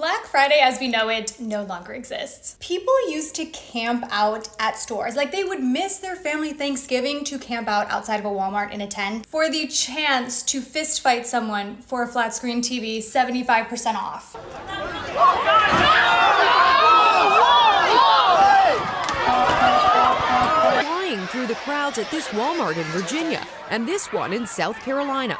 Black Friday as we know it no longer exists. People used to camp out at stores. Like they would miss their family Thanksgiving to camp out outside of a Walmart in a tent for the chance to fist fight someone for a flat screen TV 75% off. Flying through the crowds at this Walmart in Virginia and this one in South Carolina.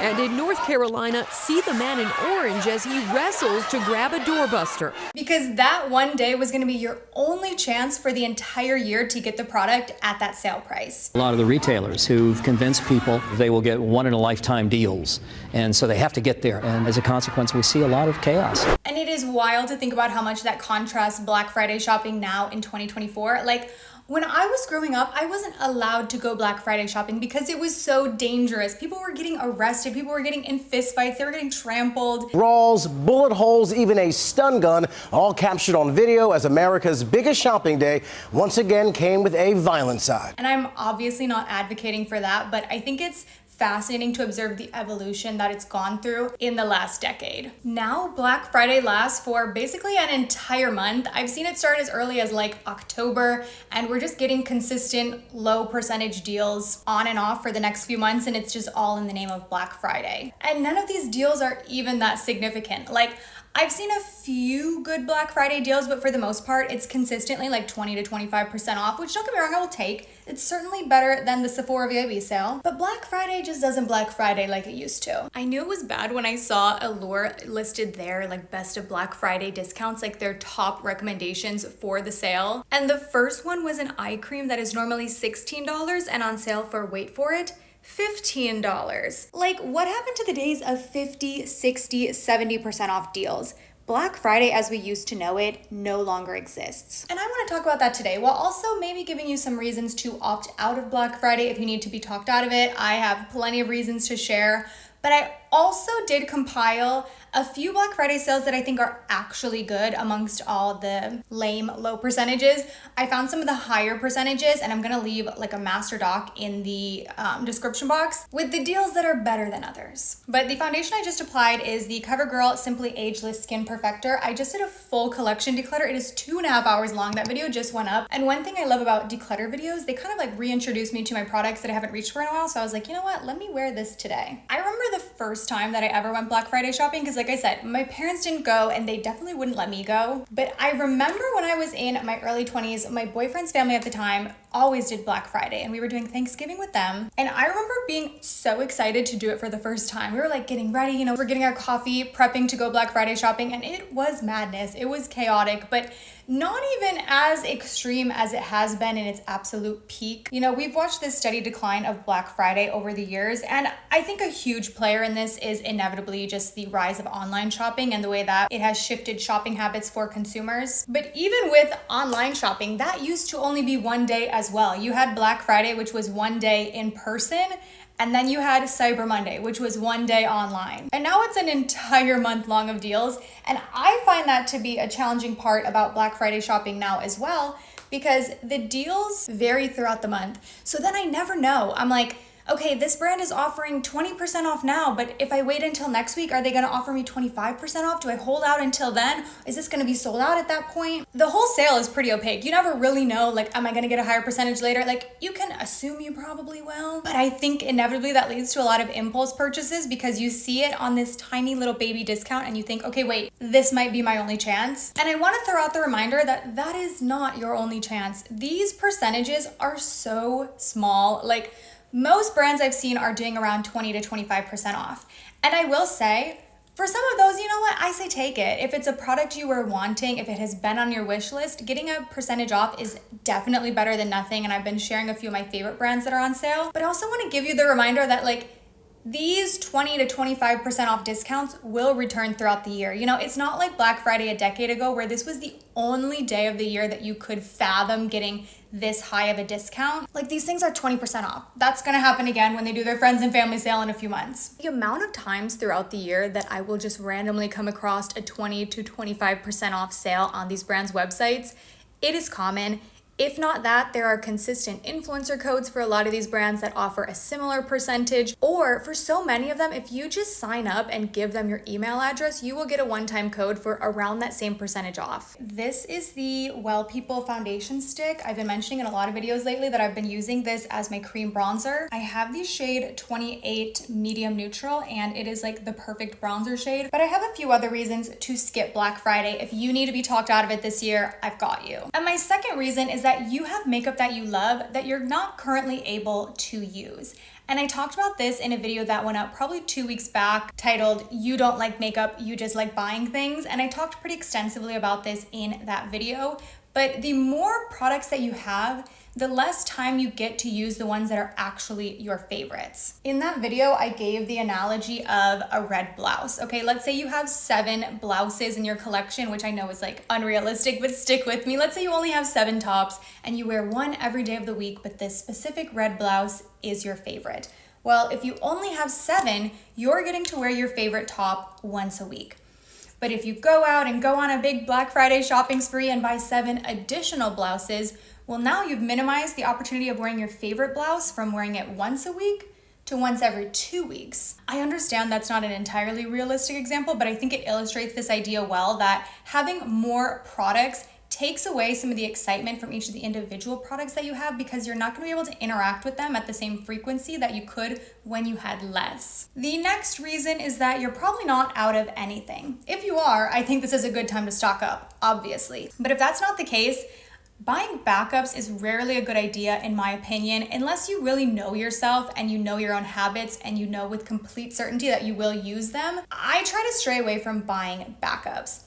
And in North Carolina, see the man in orange as he wrestles to grab a doorbuster. Because that one day was going to be your only chance for the entire year to get the product at that sale price. A lot of the retailers who've convinced people they will get one-in-a-lifetime deals, and so they have to get there. And as a consequence, we see a lot of chaos. And it is wild to think about how much that contrasts Black Friday shopping now in 2024. Like, when I was growing up, I wasn't allowed to go Black Friday shopping because it was so dangerous. People were getting arrested, people were getting in fistfights, they were getting trampled. Brawls, bullet holes, even a stun gun, all captured on video as America's biggest shopping day once again came with a violent side. And I'm obviously not advocating for that, but I think it's fascinating to observe the evolution that it's gone through in the last decade. Now Black Friday lasts for basically an entire month. I've seen it start as early as like October, and we're just getting consistent low percentage deals on and off for the next few months, and it's just all in the name of Black Friday. And none of these deals are even that significant. Like, I've seen a few good Black Friday deals, but for the most part, it's consistently like 20 to 25% off, which don't get me wrong, I will take. It's certainly better than the Sephora VIB sale, but Black Friday just doesn't Black Friday like it used to. I knew it was bad when I saw Allure listed their like best of Black Friday discounts, like their top recommendations for the sale. And the first one was an eye cream that is normally $16 and on sale for, wait for it, $15. Like, what happened to the days of 50, 60, 70% off deals? Black Friday as we used to know it no longer exists. And I want to talk about that today, while also maybe giving you some reasons to opt out of Black Friday if you need to be talked out of it. I have plenty of reasons to share, but I also did compile a few Black Friday sales that I think are actually good amongst all the lame low percentages. I found some of the higher percentages, and I'm gonna leave like a master doc in the description box with the deals that are better than others. But the foundation I just applied is the CoverGirl Simply Ageless Skin Perfector. I just did a full collection declutter. It is 2.5 hours long. That video just went up. And one thing I love about declutter videos, they kind of like reintroduce me to my products that I haven't reached for in a while. So I was like, you know what? Let me wear this today. I remember the first time that I ever went Black Friday shopping, because like I said, my parents didn't go and they definitely wouldn't let me go. But I remember when I was in my early 20s, my boyfriend's family at the time always did Black Friday, and we were doing Thanksgiving with them. And I remember being so excited to do it for the first time. We were like getting ready, you know, we're getting our coffee, prepping to go Black Friday shopping, and it was madness. It was chaotic, but not even as extreme as it has been in its absolute peak. You know, we've watched this steady decline of Black Friday over the years, and I think a huge player in this is inevitably just the rise of online shopping and the way that it has shifted shopping habits for consumers. But even with online shopping, that used to only be one day as well. You had Black Friday, which was one day in person, and then you had Cyber Monday, which was one day online. And now it's an entire month long of deals. And I find that to be a challenging part about Black Friday shopping now as well, because the deals vary throughout the month. So then I never know. I'm like, okay, this brand is offering 20% off now, but if I wait until next week, are they gonna offer me 25% off? Do I hold out until then? Is this gonna be sold out at that point? The whole sale is pretty opaque. You never really know, like, am I gonna get a higher percentage later? Like, you can assume you probably will, but I think inevitably that leads to a lot of impulse purchases because you see it on this tiny little baby discount and you think, okay, wait, this might be my only chance. And I wanna throw out the reminder that that is not your only chance. These percentages are so small. Like, most brands I've seen are doing around 20 to 25% off. And I will say, for some of those, you know what? I say take it. If it's a product you were wanting, if it has been on your wish list, getting a percentage off is definitely better than nothing. And I've been sharing a few of my favorite brands that are on sale. But I also want to give you the reminder that like, these 20 to 25% off discounts will return throughout the year. You know, it's not like Black Friday a decade ago where this was the only day of the year that you could fathom getting this high of a discount. Like, these things are 20% off. That's gonna happen again when they do their friends and family sale in a few months. The amount of times throughout the year that I will just randomly come across a 20 to 25% off sale on these brands' websites, it is common. If not that, there are consistent influencer codes for a lot of these brands that offer a similar percentage, or for so many of them, if you just sign up and give them your email address, you will get a one-time code for around that same percentage off. This is the Well People foundation stick. I've been mentioning in a lot of videos lately that I've been using this as my cream bronzer. I have the shade 28 medium neutral, and it is like the perfect bronzer shade, but I have a few other reasons to skip Black Friday. If you need to be talked out of it this year, I've got you. And my second reason is that you have makeup that you love that you're not currently able to use. And I talked about this in a video that went up probably 2 weeks back titled, "You Don't Like Makeup, You Just Like Buying Things." And I talked pretty extensively about this in that video. But the more products that you have, the less time you get to use the ones that are actually your favorites. In that video, I gave the analogy of a red blouse. Okay, let's say you have 7 blouses in your collection, which I know is like unrealistic, but stick with me. Let's say you only have 7 tops and you wear one every day of the week, but this specific red blouse is your favorite. Well, if you only have 7, you're getting to wear your favorite top once a week. But if you go out and go on a big Black Friday shopping spree and buy 7 additional blouses, well, now you've minimized the opportunity of wearing your favorite blouse from wearing it once a week to once every 2 weeks. I understand that's not an entirely realistic example, but I think it illustrates this idea well that having more products takes away some of the excitement from each of the individual products that you have, because you're not going to be able to interact with them at the same frequency that you could when you had less. The next reason is that you're probably not out of anything. If you are, I think this is a good time to stock up, obviously. But if that's not the case, buying backups is rarely a good idea in my opinion, unless you really know yourself and you know your own habits and you know with complete certainty that you will use them. I try to stray away from buying backups.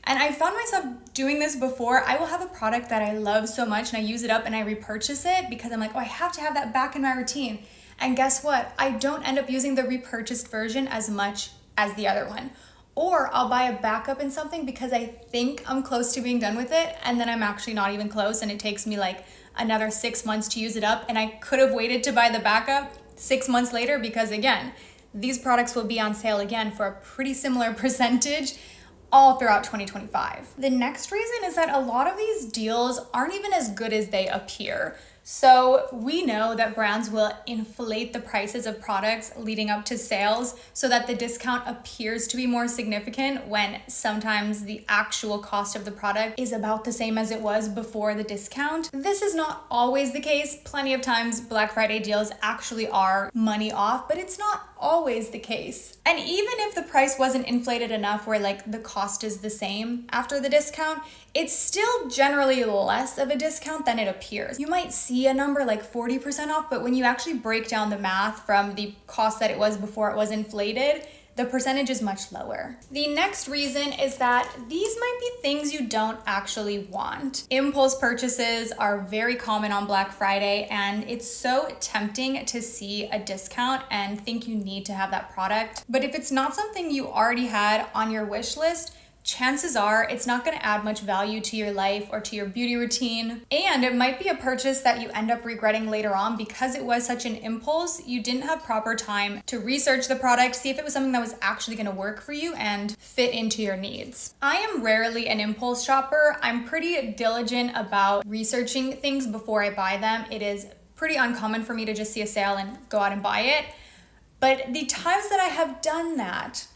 And I found myself doing this before. I will have a product that I love so much and I use it up and I repurchase it because I'm like, oh, I have to have that back in my routine. And guess what? I don't end up using the repurchased version as much as the other one. Or I'll buy a backup in something because I think I'm close to being done with it, and then I'm actually not even close, and it takes me like another 6 months to use it up, and I could have waited to buy the backup 6 months later because again, these products will be on sale again for a pretty similar percentage all throughout 2025. The next reason is that a lot of these deals aren't even as good as they appear. So we know that brands will inflate the prices of products leading up to sales so that the discount appears to be more significant when sometimes the actual cost of the product is about the same as it was before the discount. This is not always the case. Plenty of times Black Friday deals actually are money off, but it's not always the case. And even if the price wasn't inflated enough where like the cost is the same after the discount, it's still generally less of a discount than it appears. You might see a number like 40% off, but when you actually break down the math from the cost that it was before it was inflated, the percentage is much lower. The next reason is that these might be things you don't actually want. Impulse purchases are very common on Black Friday, and it's so tempting to see a discount and think you need to have that product. But if it's not something you already had on your wish list, chances are it's not going to add much value to your life or to your beauty routine. And it might be a purchase that you end up regretting later on because it was such an impulse. You didn't have proper time to research the product, see if it was something that was actually going to work for you and fit into your needs. I am rarely an impulse shopper. I'm pretty diligent about researching things before I buy them. It is pretty uncommon for me to just see a sale and go out and buy it. But the times that I have done that,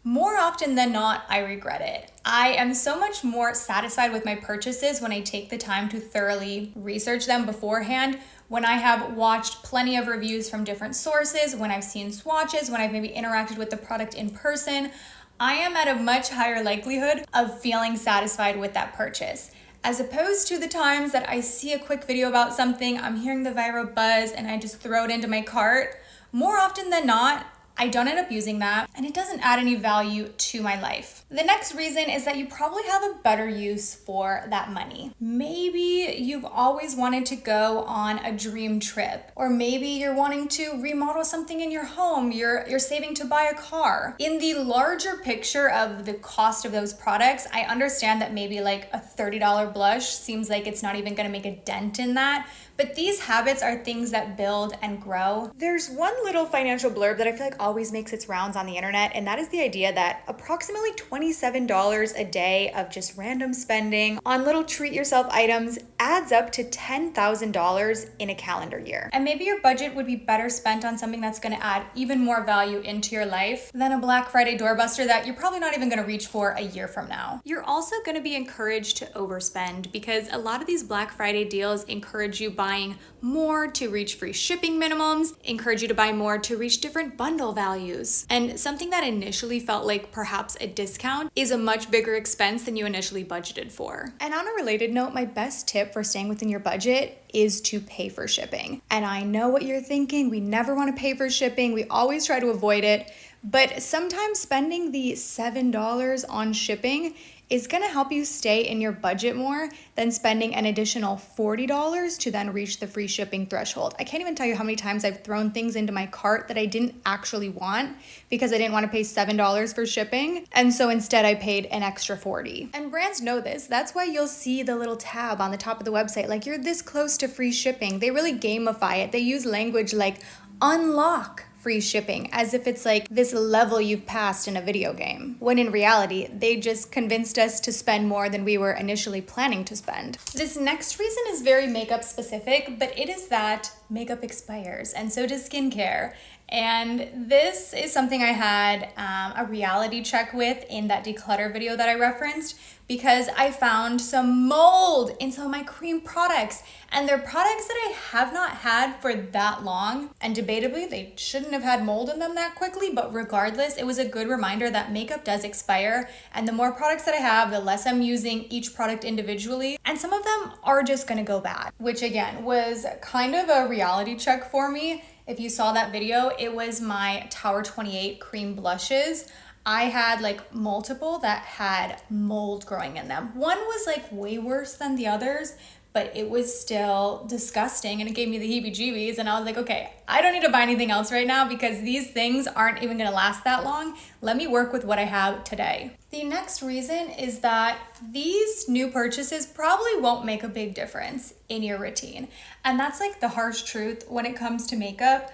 more often than not, I regret it. I am so much more satisfied with my purchases when I take the time to thoroughly research them beforehand, when I have watched plenty of reviews from different sources, when I've seen swatches, when I've maybe interacted with the product in person. I am at a much higher likelihood of feeling satisfied with that purchase, as opposed to the times that I see a quick video about something, I'm hearing the viral buzz, and I just throw it into my cart. More often than not, I don't end up using that, and it doesn't add any value to my life. The next reason is that you probably have a better use for that money. Maybe you've always wanted to go on a dream trip, or maybe you're wanting to remodel something in your home, you're saving to buy a car. In the larger picture of the cost of those products, I understand that maybe like a $30 blush seems like it's not even gonna make a dent in that, But these habits are things that build and grow. There's one little financial blurb that I feel like always makes its rounds on the internet, and that is the idea that approximately $27 a day of just random spending on little treat yourself items adds up to $10,000 in a calendar year. And maybe your budget would be better spent on something that's gonna add even more value into your life than a Black Friday doorbuster that you're probably not even gonna reach for a year from now. You're also gonna be encouraged to overspend because a lot of these Black Friday deals encourage you buying more to reach free shipping minimums, encourage you to buy more to reach different bundle values. And something that initially felt like perhaps a discount is a much bigger expense than you initially budgeted for. And on a related note, my best tip for staying within your budget is to pay for shipping. And I know what you're thinking, we never want to pay for shipping, we always try to avoid it, but sometimes spending the $7 on shipping is gonna help you stay in your budget more than spending an additional $40 to then reach the free shipping threshold. I can't even tell you how many times I've thrown things into my cart that I didn't actually want because I didn't want to pay $7 for shipping, and so instead I paid an extra $40. And brands know this. That's why you'll see the little tab on the top of the website, like you're this close to free shipping. They really gamify it. They use language like unlock free shipping as if it's like this level you've passed in a video game, when in reality, they just convinced us to spend more than we were initially planning to spend. This next reason is very makeup specific, but it is that makeup expires, and so does skincare. And this is something I had a reality check with in that declutter video that I referenced, because I found some mold in some of my cream products, and they're products that I have not had for that long, and debatably they shouldn't have had mold in them that quickly, but regardless, it was a good reminder that makeup does expire, and the more products that I have, the less I'm using each product individually, and some of them are just gonna go bad, which again was kind of a reality check for me. If you saw that video, it was my Tower 28 cream blushes. I had like multiple that had mold growing in them. One was like way worse than the others, but it was still disgusting and it gave me the heebie-jeebies, and I was like, okay, I don't need to buy anything else right now because these things aren't even gonna last that long. Let me work with what I have today. The next reason is that these new purchases probably won't make a big difference in your routine. And that's like the harsh truth when it comes to makeup.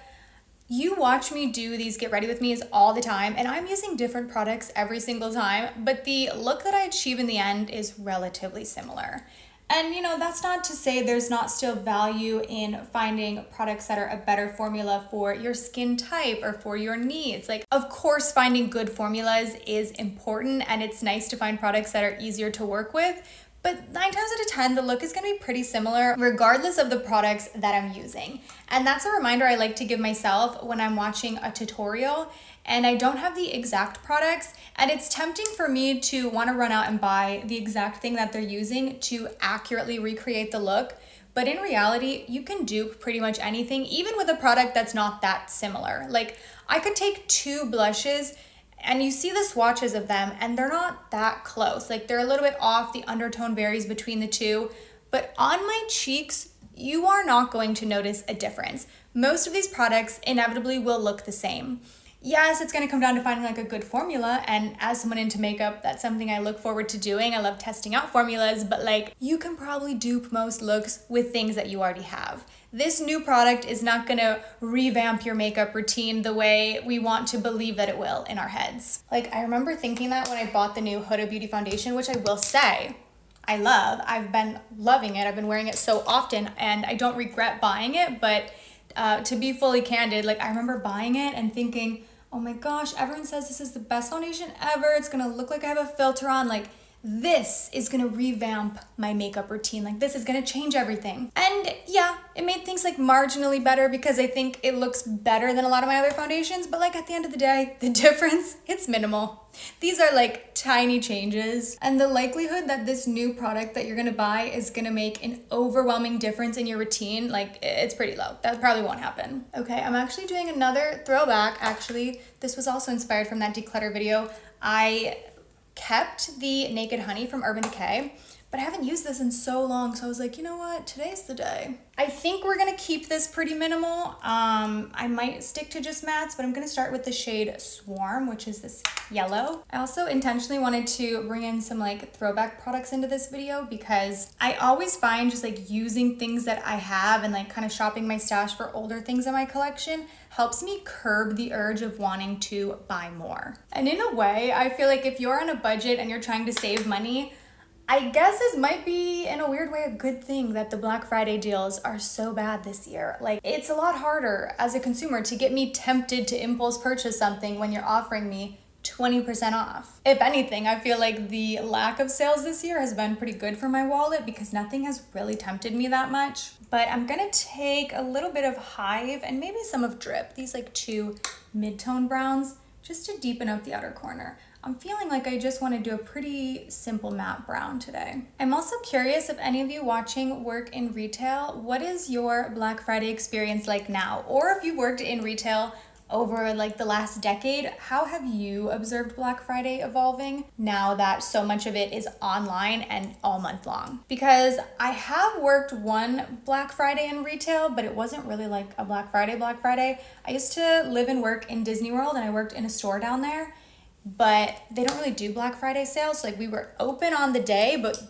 You watch me do these get ready with me's all the time, and I'm using different products every single time, but the look that I achieve in the end is relatively similar. And you know, that's not to say there's not still value in finding products that are a better formula for your skin type or for your needs. Like, of course, finding good formulas is important, and it's nice to find products that are easier to work with. But 9 times out of 10, the look is gonna be pretty similar regardless of the products that I'm using. And that's a reminder I like to give myself when I'm watching a tutorial and I don't have the exact products, and it's tempting for me to wanna run out and buy the exact thing that they're using to accurately recreate the look. But in reality, you can dupe pretty much anything, even with a product that's not that similar. Like, I could take 2 blushes and you see the swatches of them and they're not that close. Like, they're a little bit off, the undertone varies between the two, but on my cheeks, you are not going to notice a difference. Most of these products inevitably will look the same. Yes, it's gonna come down to finding like a good formula, and as someone into makeup, that's something I look forward to doing. I love testing out formulas, but like, you can probably dupe most looks with things that you already have. This new product is not gonna revamp your makeup routine the way we want to believe that it will in our heads. Like, I remember thinking that when I bought the new Huda Beauty foundation, which I will say, I love. I've been loving it. I've been wearing it so often and I don't regret buying it, but to be fully candid, like, I remember buying it and thinking, oh my gosh, everyone says this is the best foundation ever. It's gonna look like I have a filter on. Like, this is gonna revamp my makeup routine. Like, this is gonna change everything. And yeah, it made things like marginally better because I think it looks better than a lot of my other foundations, but like, at the end of the day, the difference, it's minimal. These are like tiny changes, and the likelihood that this new product that you're gonna buy is gonna make an overwhelming difference in your routine, like, it's pretty low. That probably won't happen. Okay, I'm actually doing another throwback. Actually, this was also inspired from that declutter video. I kept the Naked Honey from Urban Decay, but I haven't used this in so long, so I was like, you know what, today's the day. I think we're gonna keep this pretty minimal. I might stick to just mattes, but I'm gonna start with the shade Swarm, which is this yellow. I also intentionally wanted to bring in some like throwback products into this video because I always find just like using things that I have and like kind of shopping my stash for older things in my collection helps me curb the urge of wanting to buy more. And in a way, I feel like if you're on a budget and you're trying to save money, I guess this might be, in a weird way, a good thing that the Black Friday deals are so bad this year. Like, it's a lot harder as a consumer to get me tempted to impulse purchase something when you're offering me 20% off. If anything, I feel like the lack of sales this year has been pretty good for my wallet because nothing has really tempted me that much. But I'm gonna take a little bit of Hive and maybe some of Drip, these like 2 mid-tone browns, just to deepen up the outer corner. I'm feeling like I just want to do a pretty simple matte brown today. I'm also curious if any of you watching work in retail, what is your Black Friday experience like now? Or if you worked in retail over like the last decade, how have you observed Black Friday evolving now that so much of it is online and all month long? Because I have worked one Black Friday in retail, but it wasn't really like a Black Friday. I used to live and work in Disney World and I worked in a store down there, but they don't really do Black Friday sales. So like we were open on the day, but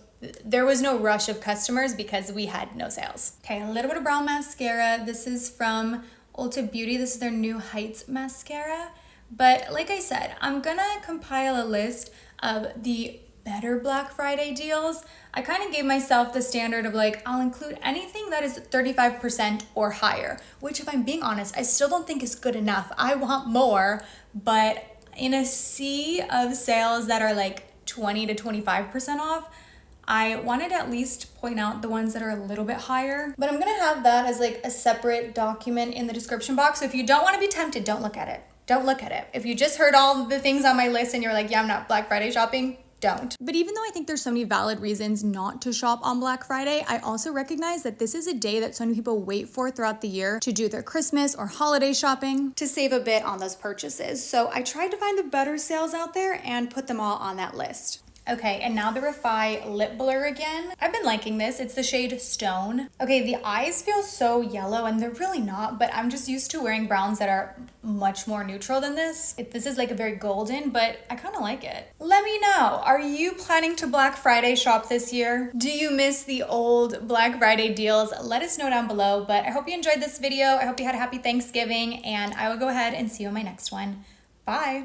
there was no rush of customers because we had no sales. Okay, a little bit of brown mascara. This is from Ulta Beauty. This is their New Heights mascara. But like I said, I'm gonna compile a list of the better Black Friday deals. I kind of gave myself the standard of like, I'll include anything that is 35% or higher, which if I'm being honest, I still don't think is good enough. I want more, but in a sea of sales that are like 20 to 25% off, I wanted to at least point out the ones that are a little bit higher, but I'm gonna have that as like a separate document in the description box. So if you don't want to be tempted, don't look at it. Don't look at it. If you just heard all the things on my list and you're like, yeah, I'm not Black Friday shopping, don't. But even though I think there's so many valid reasons not to shop on Black Friday, I also recognize that this is a day that so many people wait for throughout the year to do their Christmas or holiday shopping to save a bit on those purchases. So I tried to find the better sales out there and put them all on that list. Okay, and now the Refy lip blur again. I've been liking this. It's the shade Stone. Okay, the eyes feel so yellow and they're really not, but I'm just used to wearing browns that are much more neutral than this. This is like a very golden, but I kind of like it. Let me know, are you planning to Black Friday shop this year? Do you miss the old Black Friday deals? Let us know down below, but I hope you enjoyed this video. I hope you had a happy Thanksgiving, and I will go ahead and see you in my next one. Bye.